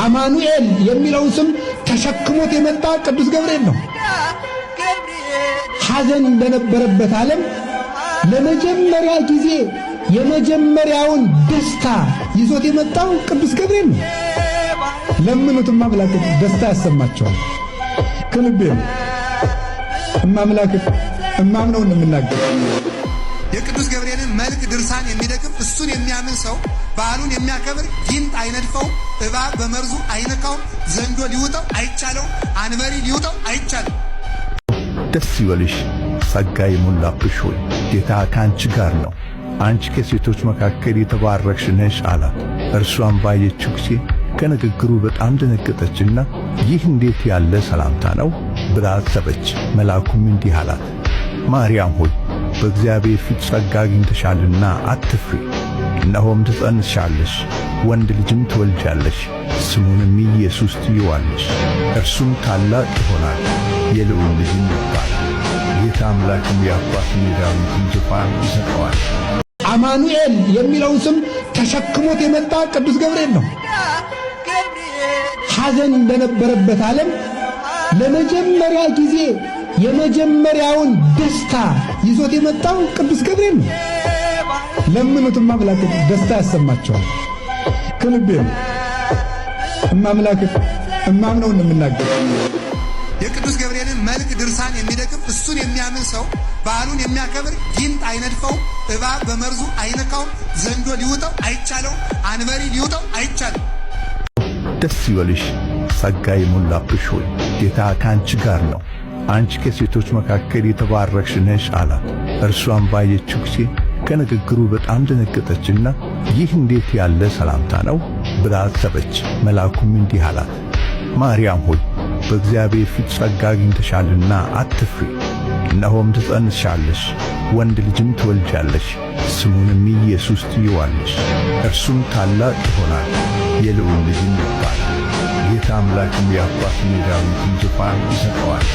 አማኑኤል የሚለውን ስም ተሸክሞት የመጣ ቅዱስ ገብርኤል ነው። ሐዘን በነበረበት ዓለም ለመጀመሪያ ጊዜ የመጀመሪያውን ደስታ ይዞት የመጣው ቅዱስ ገብርኤል ነው። ለምኑትማ አምላክ ደስታ ያሰማቸዋል። ከልቤ እማምላክ እማምነው እንደምናገር የቅዱስ ገብርኤልን መልክ ድርሳን የሚደግም እሱን የሚያምን ሰው በዓሉን የሚያከብር ጊንጥ አይነድፈው፣ እባብ በመርዙ አይነካው፣ ዘንዶ ሊውጠው አይቻለው፣ አንበሪ ሊውጠው አይቻለው። ደስ ይበልሽ ጸጋ የሞላብሽ ሆይ ጌታ ከአንቺ ጋር ነው፣ አንቺ ከሴቶች መካከል የተባረክሽ ነሽ አላት። እርሷም ባየችው ጊዜ ከንግግሩ በጣም ደነገጠችና ይህ እንዴት ያለ ሰላምታ ነው ብላ አሰበች። መልአኩም እንዲህ አላት፣ ማርያም ሆይ በእግዚአብሔር ፊት ጸጋ አግኝተሻልና አትፍሪ። እነሆም ትጸንሻለሽ፣ ወንድ ልጅም ትወልጃለሽ፣ ስሙንም ኢየሱስ ትዪዋለሽ። እርሱም ታላቅ ይሆናል፣ የልዑል ልጅም ይባላል። ጌታ አምላክም የአባቱን የዳዊትን ዙፋን ይሰጠዋል። አማኑኤል የሚለውን ስም ተሸክሞት የመጣ ቅዱስ ገብርኤል ነው። ሐዘን በነበረበት ዓለም ለመጀመሪያ ጊዜ የመጀመሪያውን ደስታ ይዞት የመጣው ቅዱስ ገብርኤል ነው። ለምኑትማ አምላክ ደስታ ያሰማቸዋል። ከልቤ እማምላክ እማምነው እንደምናገር የቅዱስ ገብርኤልን መልክ ድርሳን የሚደግም እሱን የሚያምን ሰው በዓሉን የሚያከብር ጊንጥ አይነድፈው፣ እባብ በመርዙ አይነካው፣ ዘንዶ ሊውጠው አይቻለው፣ አንበሪ ሊውጠው አይቻለው። ደስ ይበልሽ ጸጋ የሞላብሽ ሆይ ጌታ ከአንቺ ጋር ነው፣ አንቺ ከሴቶች መካከል የተባረክሽ ነሽ አላት። እርሷም ባየችው ጊዜ ከንግግሩ በጣም ደነገጠችና ይህ እንዴት ያለ ሰላምታ ነው ብላ አሰበች። መልአኩም እንዲህ አላት፣ ማርያም ሆይ በእግዚአብሔር ፊት ጸጋ አግኝተሻልና አትፍሪ። እነሆም ትጸንሻለሽ፣ ወንድ ልጅም ትወልጃለሽ፣ ስሙንም ኢየሱስ ትዪዋለሽ። እርሱም ታላቅ ይሆናል፣ የልዑል ልጅም ይባላል። ጌታ አምላክም የአባቱን የዳዊትን ዙፋን ይሰጠዋል።